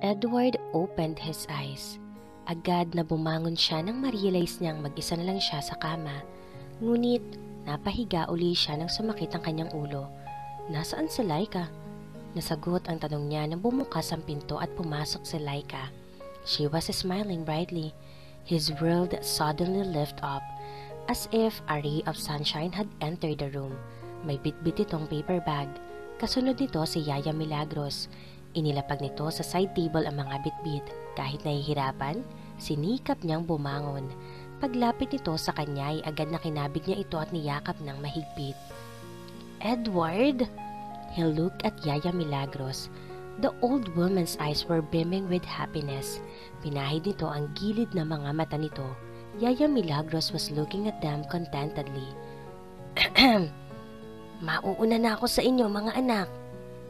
Edward opened his eyes. Agad na bumangon siya nang ma-realize niyang mag-isa na lang siya sa kama. Ngunit napahiga uli siya nang sumakit ang kanyang ulo. Nasaan si Laika? Nasagot ang tanong niya nang bumukas ang pinto at pumasok si Laika. She was smiling brightly. His world suddenly lifted up, as if a ray of sunshine had entered the room. May bitbit itong paper bag. Kasunod nito si Yaya Milagros. Inilapag nito sa side table ang mga bitbit. Kahit nahihirapan, sinikap niyang bumangon. Paglapit nito sa kanya ay agad na kinabig niya ito at niyakap ng mahigpit. Edward! He looked at Yaya Milagros. The old woman's eyes were brimming with happiness. Pinahid nito ang gilid ng mga mata nito. Yaya Milagros was looking at them contentedly. Mauuna na ako sa inyo mga anak.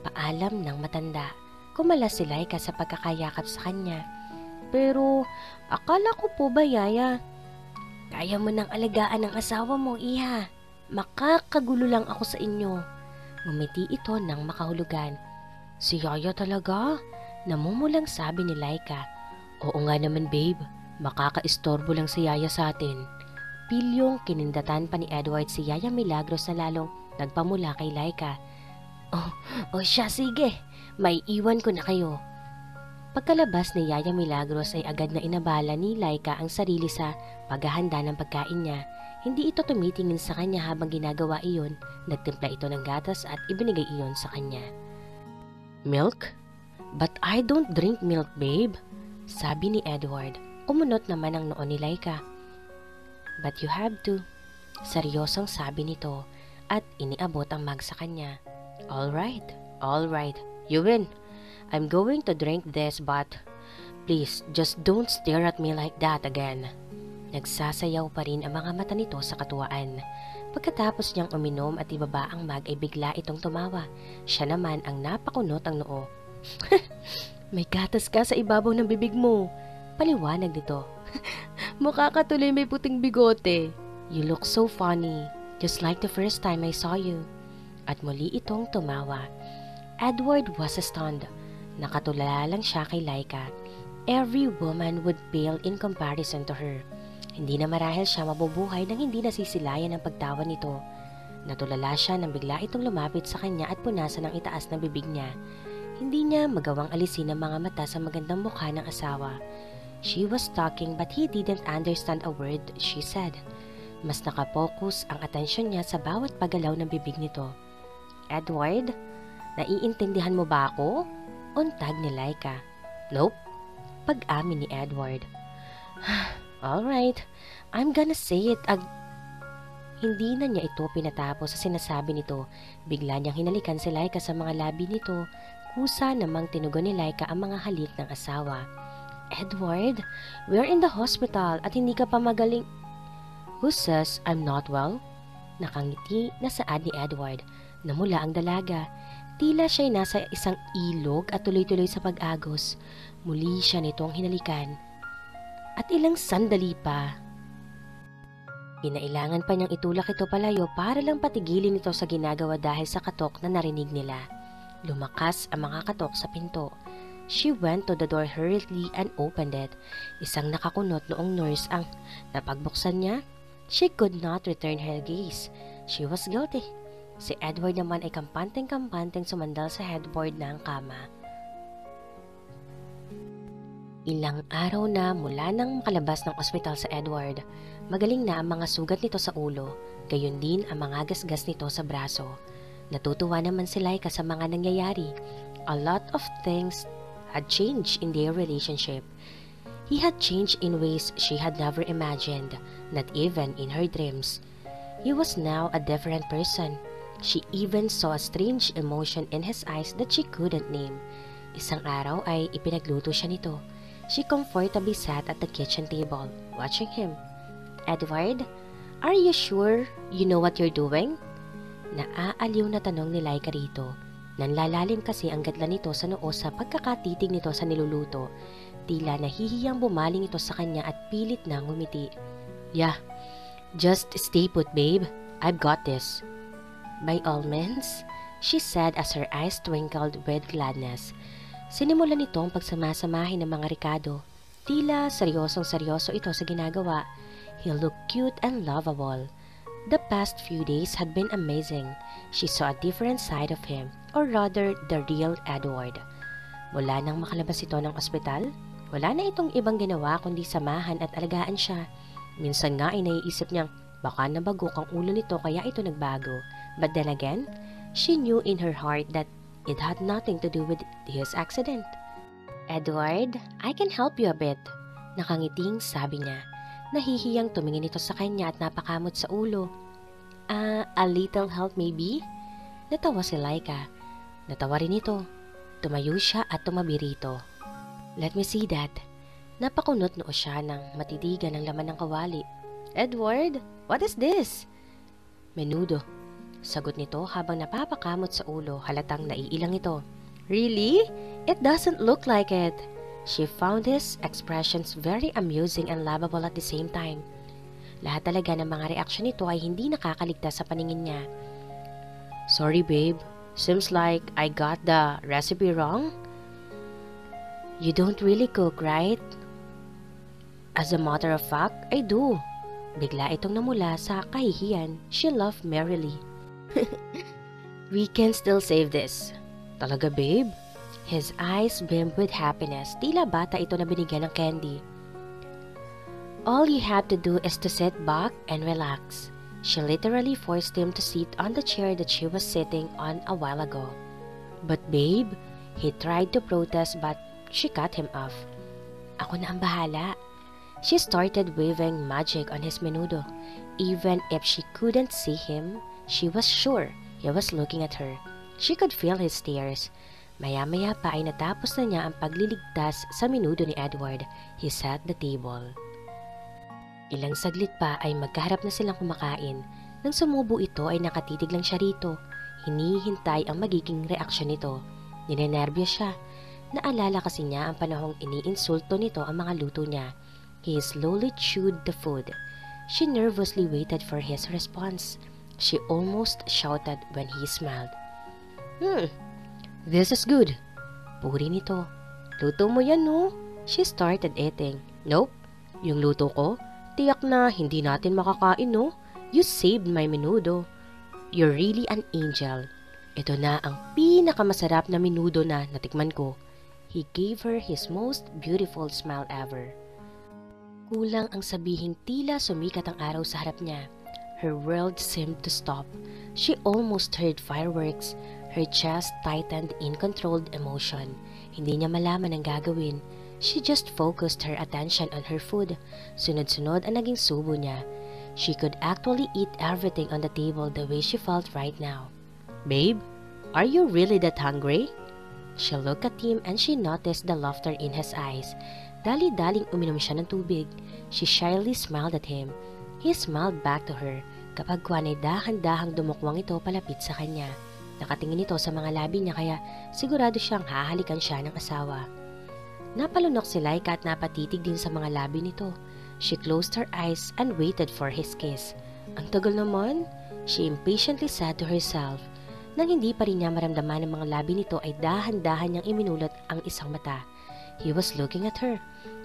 Paalam ng matanda. Kumalas si Laika sa pagkakayakap sa kanya. Pero akala ko po ba, Yaya? Kaya mo nang alagaan ang asawa mo, iha. Makakagulo lang ako sa inyo. Ngumiti ito ng makahulugan. Si Yaya talaga? Namumulang sabi ni Laika. Oo nga naman babe, makakaistorbo lang si Yaya sa atin. Pilyong kinindatan pa ni Edward si Yaya Milagros na lalong nagpamula kay Laika. Oh siya sige, may iwan ko na kayo. Pagkalabas ni Yaya Milagros ay agad na inabala ni Laika ang sarili sa paghahanda ng pagkain niya. Hindi ito tumitingin sa kanya habang ginagawa iyon. Nagtimpla ito ng gatas at ibinigay iyon sa kanya. Milk? But I don't drink milk, babe. Sabi ni Edward. Umunot naman ang noon ni Laika. But you have to. Seryosong sabi nito at iniabot ang mug sa kanya. All right. You win. I'm going to drink this but please just don't stare at me like that again. Nagsasayaw pa rin ang mga mata nito sa katuwaan. Pagkatapos niyang uminom at ibaba ang mug ay bigla itong tumawa. Siya naman ang napakunot ang noo. May gatas ka sa ibabaw ng bibig mo. Paliwanag nito. Mukha ka tuloy may puting bigote. You look so funny, just like the first time I saw you. At muli itong tumawa. Edward was stunned. Nakatulala lang siya kay Laika. Every woman would pale in comparison to her. Hindi na marahil siya mabubuhay nang hindi nasisilayan ang pagtawa nito. Natulala siya nang bigla itong lumapit sa kanya at punasan ang itaas ng bibig niya. Hindi niya magawang alisin ang mga mata sa magandang mukha ng asawa. She was talking but he didn't understand a word she said. Mas nakapokus ang atensyon niya sa bawat paggalaw ng bibig nito. Edward, naiintindihan mo ba ako? Untag ni Laika. Nope. Pag-amin ni Edward. Alright, I'm gonna say it Hindi na niya ito pinatapos sa sinasabi nito. Bigla niyang hinalikan si Laika sa mga labi nito. Kusa namang tinugon ni Laika ang mga halik ng asawa. Edward, we're in the hospital at hindi ka pa magaling. Who says I'm not well? Nakangiti na saad ni Edward. Namula ang dalaga. Tila siya'y nasa isang ilog at tuloy-tuloy sa pag-agos. Muli siya nitong hinalikan. At ilang sandali pa. Kinailangan pa niyang itulak ito palayo para lang patigilin ito sa ginagawa dahil sa katok na narinig nila. Lumakas ang mga katok sa pinto. She went to the door hurriedly and opened it. Isang nakakunot noong nurse ang napagbuksan niya. She could not return her gaze. She was guilty. Si Edward naman ay kampanteng-kampanteng sumandal sa headboard ng kama. Ilang araw na mula nang makalabas ng ospital sa Edward, magaling na ang mga sugat nito sa ulo, gayon din ang mga gasgas nito sa braso. Natutuwa naman si Laika sa mga nangyayari. A lot of things had changed in their relationship. He had changed in ways she had never imagined, not even in her dreams. He was now a different person. She even saw a strange emotion in his eyes that she couldn't name. Isang araw ay ipinagluto siya nito. She comfortably sat at the kitchen table, watching him. Edward, are you sure you know what you're doing? Naaaliw na tanong ni Laika rito. Nanlalalim kasi ang gadla nito sa noo sa pagkakatitig nito sa niluluto. Tila nahihiyang bumaling ito sa kanya at pilit na ngumiti. Yeah, just stay put babe. I've got this. By all means, she said as her eyes twinkled with gladness. Sinimulan nito ang pagsamasamahin ng mga Ricardo. Tila seryosong-seryoso ito sa ginagawa. He looked cute and lovable. The past few days had been amazing. She saw a different side of him, or rather, the real Edward. Mula nang makalabas ito ng ospital, wala na itong ibang ginawa kundi samahan at alagaan siya. Minsan nga ay naiisip niyang baka nabagok ang ulo nito kaya ito nagbago. But then again, she knew in her heart that it had nothing to do with his accident. Edward, I can help you a bit. Nakangiting sabi niya. Nahihiyang tumingin ito sa kanya at napakamot sa ulo. A little help maybe? Natawa si Laika. Natawa rin ito. Tumayo siya at tumabi rito. Let me see that. Napakunot noo siya ng matitigan ng laman ng kawali. Edward, what is this? Menudo. Sagot nito habang napapakamot sa ulo, halatang naiilang ito. Really? It doesn't look like it. She found his expressions very amusing and laughable at the same time. Lahat talaga ng mga reaksyon nito ay hindi nakakaligtas sa paningin niya. Sorry babe, seems like I got the recipe wrong. You don't really cook, right? As a matter of fact, I do. Bigla itong namula sa kahihiyan. She laughed merrily. We can still save this. Talaga, babe? His eyes beamed with happiness. Tila bata ito na binigyan ng candy. All you have to do is to sit back and relax. She literally forced him to sit on the chair that she was sitting on a while ago. But babe, he tried to protest but she cut him off. Ako na ang bahala. She started waving magic on his menudo. Even if she couldn't see him, she was sure he was looking at her. She could feel his stares. Maya-maya pa ay natapos na niya ang pagliligtas sa menudo ni Edward. He set the table. Ilang saglit pa ay magkaharap na silang kumakain. Nang sumubo ito ay nakatitig lang siya rito. Hinihintay ang magiging reaksyon nito. Ninenerbiyos siya. Naalala kasi niya ang panahong iniinsulto nito ang mga luto niya. He slowly chewed the food. She nervously waited for his response. She almost shouted when he smiled. This is good. Puri nito. Luto mo yan, no? She started eating. Nope. Yung luto ko, tiyak na hindi natin makakain, no? You saved my menudo. You're really an angel. Ito na ang pinakamasarap na menudo na natikman ko. He gave her his most beautiful smile ever. Kulang ang sabihing tila sumikat ang araw sa harap niya. Her world seemed to stop. She almost heard fireworks. Her chest tightened in controlled emotion. Hindi niya malaman ang gagawin. She just focused her attention on her food. Sunod-sunod ang naging subo niya. She could actually eat everything on the table the way she felt right now. Babe, are you really that hungry? She looked at him and she noticed the laughter in his eyes. Dali-daling uminom siya ng tubig. She shyly smiled at him. He smiled back to her. Kapag kwan ay dahan-dahang dumukwang ito palapit sa kanya. Nakatingin ito sa mga labi niya kaya sigurado siyang hahalikan siya ng asawa. Napalunok si Laika at napatitig din sa mga labi nito. She closed her eyes and waited for his kiss. Ang tagal naman, she impatiently said to herself. Nang hindi pa rin niya maramdaman ng mga labi nito ay dahan-dahan niyang iminulot ang isang mata. He was looking at her.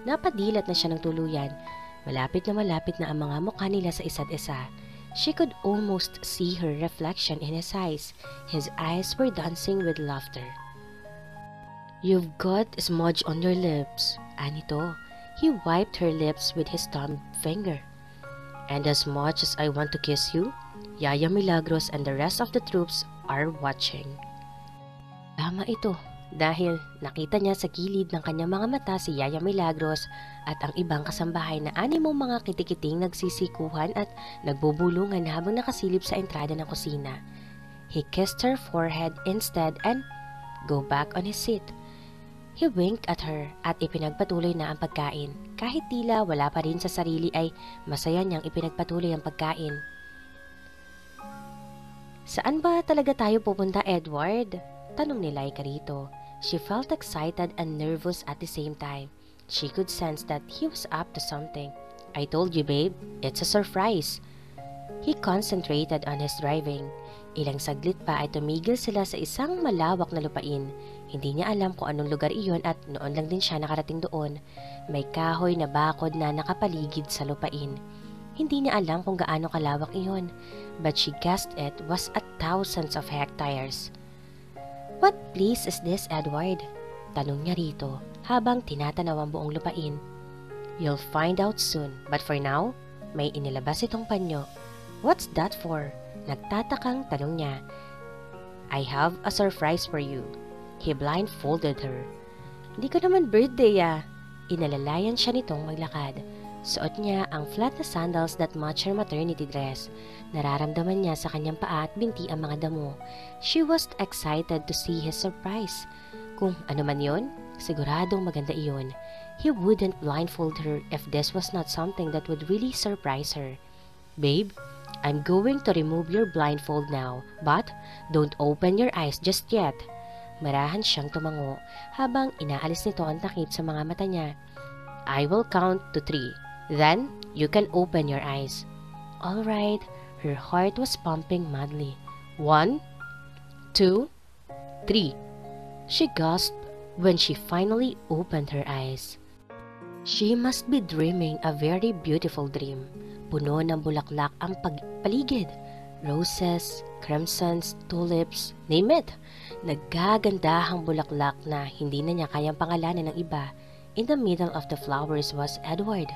Napadilat na siya ng tuluyan. Malapit na ang mga mukha nila sa isa't isa. She could almost see her reflection in his eyes. His eyes were dancing with laughter. You've got a smudge on your lips. Anito. He wiped her lips with his thumb finger. And as much as I want to kiss you, Yaya Milagros and the rest of the troops are watching. Tama ito. Dahil nakita niya sa gilid ng kanyang mga mata si Yaya Milagros at ang ibang kasambahay na animong mga kitikiting nagsisikuhan at nagbubulungan habang nakasilip sa entrada ng kusina. He kissed her forehead instead and go back on his seat. He winked at her at ipinagpatuloy na ang pagkain. Kahit tila wala pa rin sa sarili ay masaya niyang ipinagpatuloy ang pagkain. Saan ba talaga tayo pupunta, Edward? Tanong ni Laika rito. She felt excited and nervous at the same time. She could sense that he was up to something. I told you, babe, it's a surprise. He concentrated on his driving. Ilang saglit pa ay tumigil sila sa isang malawak na lupain. Hindi niya alam kung anong lugar iyon at noon lang din siya nakarating doon. May kahoy na bakod na nakapaligid sa lupain. Hindi niya alam kung gaano kalawak iyon, but she guessed it was at thousands of hectares. "What place is this, Edward?" Tanong niya rito habang tinatanaw ang buong lupain. "You'll find out soon, but for now, may inilabas itong panyo." "What's that for?" Nagtatakang tanong niya. "I have a surprise for you." He blindfolded her. "Hindi ko naman birthday Inalalayan siya nitong maglakad. Suot niya ang flat na sandals that match her maternity dress. Nararamdaman niya sa kanyang paa at binti ang mga damo. She was excited to see his surprise. Kung ano man yun, siguradong maganda iyon. He wouldn't blindfold her if this was not something that would really surprise her. "Babe, I'm going to remove your blindfold now, but don't open your eyes just yet." Marahan siyang tumango habang inaalis nito ang takip sa mga mata niya. "I will count to 3. Then, you can open your eyes." "All right." Her heart was pumping madly. 1, 2, 3. She gasped when she finally opened her eyes. She must be dreaming a very beautiful dream. Puno ng bulaklak ang paligid. Roses, crimsons, tulips, name it. Naggagandahang bulaklak na hindi na niya kayang pangalanan ng iba. In the middle of the flowers was Edward.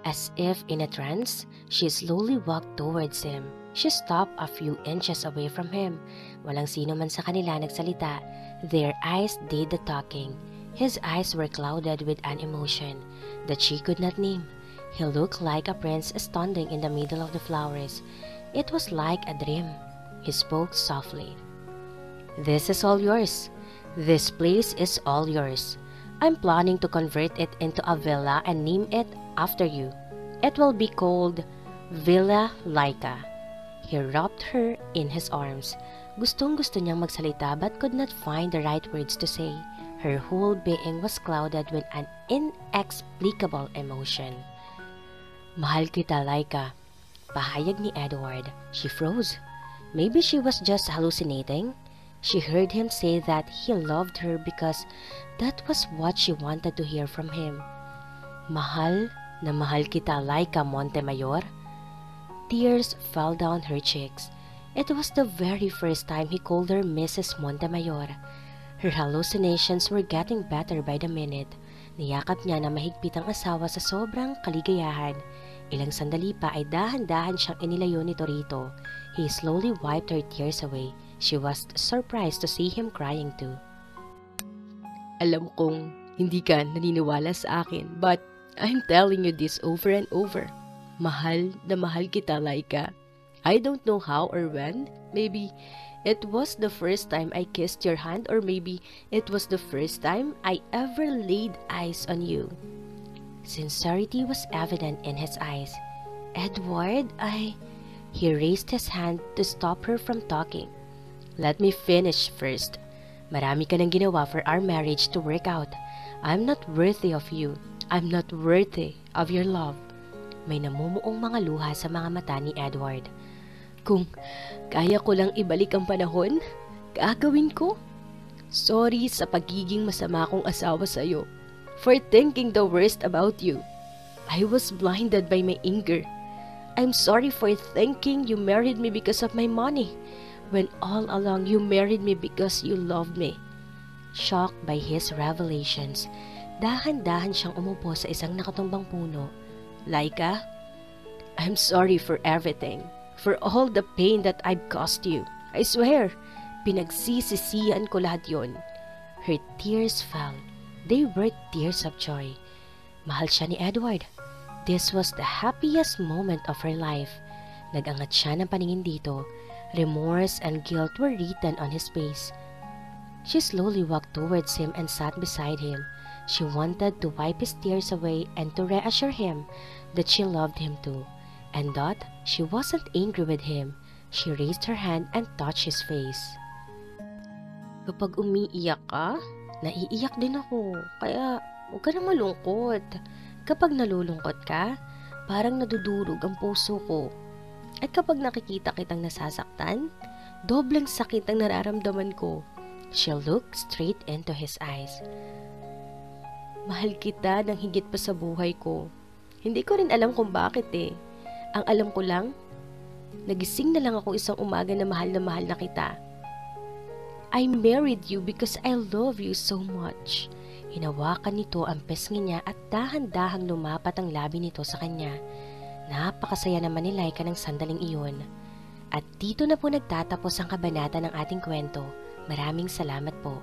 As if in a trance, she slowly walked towards him. She stopped a few inches away from him. Walang sino man sa kanila nagsalita. Their eyes did the talking. His eyes were clouded with an emotion that she could not name. He looked like a prince standing in the middle of the flowers. It was like a dream. He spoke softly. "This is all yours. This place is all yours. I'm planning to convert it into a villa and name it after you. It will be called Villa Laika." He wrapped her in his arms. Gustong-gusto niyang magsalita but could not find the right words to say. Her whole being was clouded with an inexplicable emotion. "Mahal kita, Laika," pahayag ni Edward. She froze. Maybe she was just hallucinating. She heard him say that he loved her because that was what she wanted to hear from him. "Mahal na mahal kita, Laika Montemayor." Tears fell down her cheeks. It was the very first time he called her Mrs. Montemayor. Her hallucinations were getting better by the minute. Niyakap niya na mahigpit ang asawa sa sobrang kaligayahan. Ilang sandali pa ay dahan-dahan siyang inilayo nito rito. He slowly wiped her tears away. She was surprised to see him crying too. "Alam kong hindi ka naniniwala sa akin, but I'm telling you this over and over. Mahal na mahal kita, Laika. I don't know how or when. Maybe it was the first time I kissed your hand, or maybe it was the first time I ever laid eyes on you." Sincerity was evident in his eyes. "Edward, He raised his hand to stop her from talking. "Let me finish first. Marami ka nang ginawa for our marriage to work out. I'm not worthy of you. I'm not worthy of your love." May namumuong mga luha sa mga mata ni Edward. "Kung kaya ko lang ibalik ang panahon, gagawin ko. Sorry sa pagiging masama kong asawa sa'yo. For thinking the worst about you. I was blinded by my anger. I'm sorry for thinking you married me because of my money, when all along you married me because you loved me." Shocked by his revelations, dahan-dahan siyang umupo sa isang nakatumbang puno. "Laika, I'm sorry for everything, for all the pain that I've caused you. I swear, pinagsisisihan ko lahat yon." Her tears fell. They were tears of joy. Mahal siya ni Edward. This was the happiest moment of her life. Nag-angat siya ng paningin dito. Remorse and guilt were written on his face. She slowly walked towards him and sat beside him. She wanted to wipe his tears away and to reassure him that she loved him too, and that she wasn't angry with him. She raised her hand and touched his face. "Kapag umiiyak ka, naiiyak din ako. Kaya huwag ka na malungkot. Kapag nalulungkot ka, parang nadudurog ang puso ko. At kapag nakikita kitang nasasaktan, dobleng sakit ang nararamdaman ko. She looked straight into his eyes. Mahal kita ng higit pa sa buhay ko. Hindi ko rin alam kung bakit eh. Ang alam ko lang, nagising na lang ako isang umaga na mahal na kita. I married you because I love you so much. Hinawakan nito ang pisngi niya at dahan-dahang lumapat ang labi nito sa kanya. Napakasaya naman ni Laika ng sandaling iyon. At dito na po nagtatapos ang kabanata ng ating kwento. Maraming salamat po.